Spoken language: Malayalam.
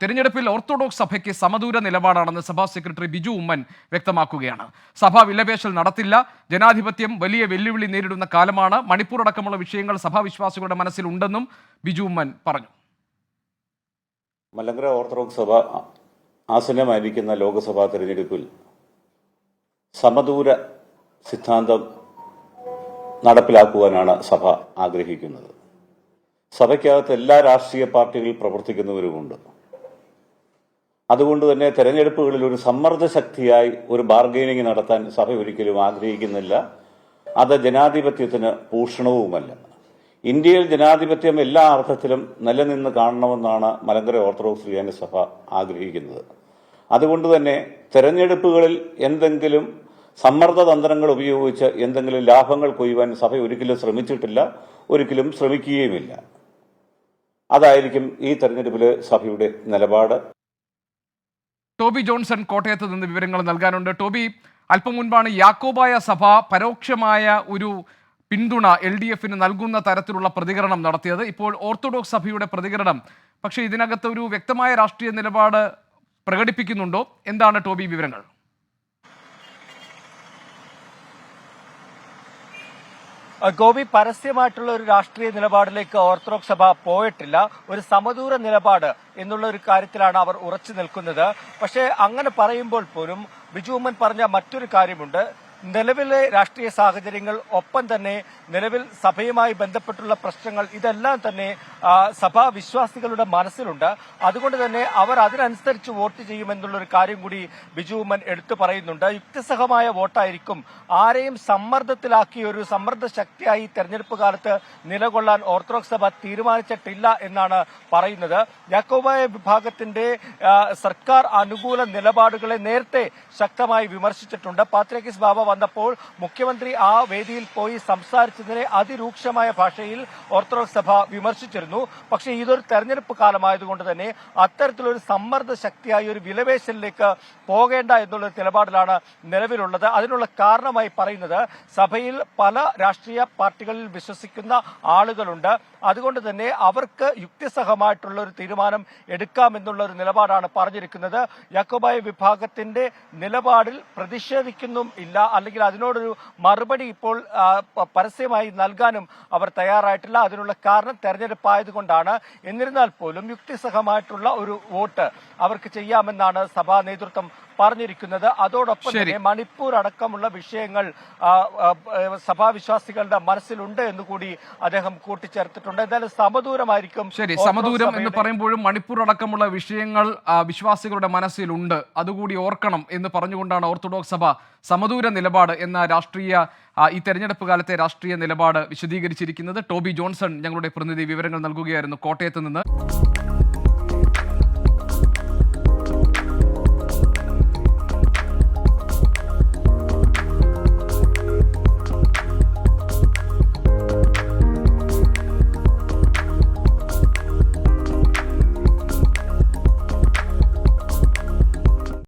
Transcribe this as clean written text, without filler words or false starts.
തെരഞ്ഞെടുപ്പിൽ ഓർത്തഡോക്സ് സഭയ്ക്ക് സമദൂര നിലപാടാണെന്ന് സഭാ സെക്രട്ടറി ബിജു ഉമ്മൻ വ്യക്തമാക്കുകയാണ്. സഭ വിലപേശൽ നടത്തില്ല. ജനാധിപത്യം വലിയ വെല്ലുവിളി നേരിടുന്ന കാലമാണ്. മണിപ്പൂർ അടക്കമുള്ള വിഷയങ്ങൾ സഭാവിശ്വാസികളുടെ മനസ്സിലുണ്ടെന്നും ബിജു ഉമ്മൻ പറഞ്ഞു. മലങ്കര ഓർത്തഡോക്സ് സഭ ആസന്നമായിരിക്കുന്ന ലോക്സഭാ തെരഞ്ഞെടുപ്പിൽ സമദൂര സിദ്ധാന്തം നടപ്പിലാക്കുവാനാണ് സഭ ആഗ്രഹിക്കുന്നത്. സഭയ്ക്കകത്ത് എല്ലാ രാഷ്ട്രീയ പാർട്ടികളിൽ പ്രവർത്തിക്കുന്നവരുമുണ്ട്. അതുകൊണ്ട് തന്നെ തെരഞ്ഞെടുപ്പുകളിൽ ഒരു സമ്മർദ്ദ ശക്തിയായി ഒരു ബാർഗൈനിങ് നടത്താൻ സഭ ഒരിക്കലും ആഗ്രഹിക്കുന്നില്ല. അത് ജനാധിപത്യത്തിന് ഭൂഷണവുമല്ല. ഇന്ത്യയിൽ ജനാധിപത്യം എല്ലാ അർത്ഥത്തിലും നിലനിന്ന് കാണണമെന്നാണ് മലങ്കര ഓർത്തഡോക്സ് സുറിയാനി സഭ ആഗ്രഹിക്കുന്നത്. അതുകൊണ്ട് തന്നെ തെരഞ്ഞെടുപ്പുകളിൽ എന്തെങ്കിലും സമ്മർദ്ദ തന്ത്രങ്ങൾ ഉപയോഗിച്ച് എന്തെങ്കിലും ലാഭങ്ങൾ കൊയ്യുവാൻ സഭ ഒരിക്കലും ശ്രമിച്ചിട്ടില്ല, ഒരിക്കലും ശ്രമിക്കുകയുമില്ല. അതായിരിക്കും ഈ തെരഞ്ഞെടുപ്പിലെ സഭയുടെ നിലപാട്. ടോബി ജോൺസൺ കോട്ടയത്ത് നിന്ന് വിവരങ്ങൾ നൽകാനുണ്ട്. ടോബി, അല്പം മുൻപാണ് യാക്കോബായ സഭ പരോക്ഷമായ ഒരു പിന്തുണ LDFന് നൽകുന്ന തരത്തിലുള്ള പ്രതികരണം നടത്തിയത്. ഇപ്പോൾ ഓർത്തഡോക്സ് സഭയുടെ പ്രതികരണം പക്ഷേ ഇതിനകത്ത് ഒരു വ്യക്തമായ രാഷ്ട്രീയ നിലപാട് പ്രകടിപ്പിക്കുന്നുണ്ടോ? എന്താണ് ടോബി വിവരങ്ങൾ? ഗോപി, പരസ്യമായിട്ടുള്ള ഒരു രാഷ്ട്രീയ നിലപാടിലേക്ക് ഓർത്തഡോക്സ് സഭ പോയിട്ടില്ല. ഒരു സമദൂര നിലപാട് എന്നുള്ള ഒരു കാര്യത്തിലാണ് അവർ ഉറച്ചു നിൽക്കുന്നത്. പക്ഷേ അങ്ങനെ പറയുമ്പോൾ പോലും ബിജു ഉമ്മൻ പറഞ്ഞ മറ്റൊരു കാര്യമുണ്ട്. നിലവിലെ രാഷ്ട്രീയ സാഹചര്യങ്ങൾ, ഒപ്പം തന്നെ നിലവിൽ സഭയുമായി ബന്ധപ്പെട്ടുള്ള പ്രശ്നങ്ങൾ, ഇതെല്ലാം തന്നെ സഭാ വിശ്വാസികളുടെ മനസ്സിലുണ്ട്. അതുകൊണ്ട് തന്നെ അവർ അതിനനുസരിച്ച് വോട്ട് ചെയ്യുമെന്നുള്ളൊരു കാര്യം കൂടി ബിജു ഉമ്മൻ എടുത്തു പറയുന്നുണ്ട്. യുക്തിസഹമായ വോട്ടായിരിക്കും. ആരെയും സമ്മർദ്ദത്തിലാക്കിയ ഒരു സമ്മർദ്ദ ശക്തിയായി തെരഞ്ഞെടുപ്പ് കാലത്ത് നിലകൊള്ളാൻ ഓർത്തഡോക്സ് സഭ തീരുമാനിച്ചിട്ടില്ല എന്നാണ് പറയുന്നത്. യാക്കോബായ വിഭാഗത്തിന്റെ സർക്കാർ അനുകൂല നിലപാടുകളെ നേരത്തെ ശക്തമായി വിമർശിച്ചിട്ടുണ്ട്. പാത്രിയാർക്കീസ് ബാവ വന്നപ്പോൾ മുഖ്യമന്ത്രി ആ വേദിയിൽ പോയി സംസാരിച്ചതിനെ അതിരൂക്ഷമായ ഭാഷയിൽ ഓർത്തഡോക്സ് സഭ വിമർശിച്ചിരുന്നു. പക്ഷേ ഇതൊരു തെരഞ്ഞെടുപ്പ് കാലമായതുകൊണ്ട് തന്നെ അത്തരത്തിലൊരു സമ്മർദ്ദ ശക്തിയായി ഒരു വിലപേശലിലേക്ക് പോകേണ്ട എന്നുള്ള നിലപാടിലാണ് നിലവിലുള്ളത്. അതിനുള്ള കാരണമായി പറയുന്നത് സഭയിൽ പല രാഷ്ട്രീയ പാർട്ടികളിൽ വിശ്വസിക്കുന്ന ആളുകളുണ്ട്. അതുകൊണ്ട് തന്നെ അവർക്ക് യുക്തിസഹമായിട്ടുള്ള ഒരു തീരുമാനം എടുക്കാമെന്നുള്ള ഒരു നിലപാടാണ് പറഞ്ഞിരിക്കുന്നത്. യാക്കോബായ വിഭാഗത്തിന്റെ നിലപാടിൽ പ്രതിഷേധിക്കുന്നും ഇല്ല, അല്ലെങ്കിൽ അതിനോടൊരു മറുപടി ഇപ്പോൾ പരസ്യമായി നൽകാനും അവർ തയ്യാറായിട്ടില്ല. അതിനുള്ള കാരണം തെരഞ്ഞെടുപ്പായതുകൊണ്ടാണ്. എന്നിരുന്നാൽ പോലും യുക്തിസഹമായിട്ടുള്ള ഒരു വോട്ട് അവർക്ക് ചെയ്യാമെന്നാണ് സഭാ നേതൃത്വം പറഞ്ഞിരിക്കുന്നത്. അതോടൊപ്പം തന്നെ മണിപ്പൂർ അടക്കമുള്ള വിഷയങ്ങൾ സഭാവിശ്വാസികളുടെ മനസ്സിലുണ്ട് എന്നുകൂടി അദ്ദേഹം കൂട്ടിച്ചേർത്തിട്ടുണ്ട്. എന്തായാലും സമദൂരമായിരിക്കും. ശരി, സമദൂരം എന്ന് പറയുമ്പോഴും മണിപ്പൂർ അടക്കമുള്ള വിഷയങ്ങൾ വിശ്വാസികളുടെ മനസ്സിലുണ്ട്, അതുകൂടി ഓർക്കണം എന്ന് പറഞ്ഞുകൊണ്ടാണ് ഓർത്തഡോക്സ് സഭ സമദൂര നിലപാട് എന്ന ഈ തെരഞ്ഞെടുപ്പ് കാലത്തെ രാഷ്ട്രീയ നിലപാട് വിശദീകരിച്ചിരിക്കുന്നത്. ടോബി ജോൺസൺ ഞങ്ങളുടെ പ്രതിനിധി വിവരങ്ങൾ നൽകുകയായിരുന്നു കോട്ടയത്ത് നിന്ന്.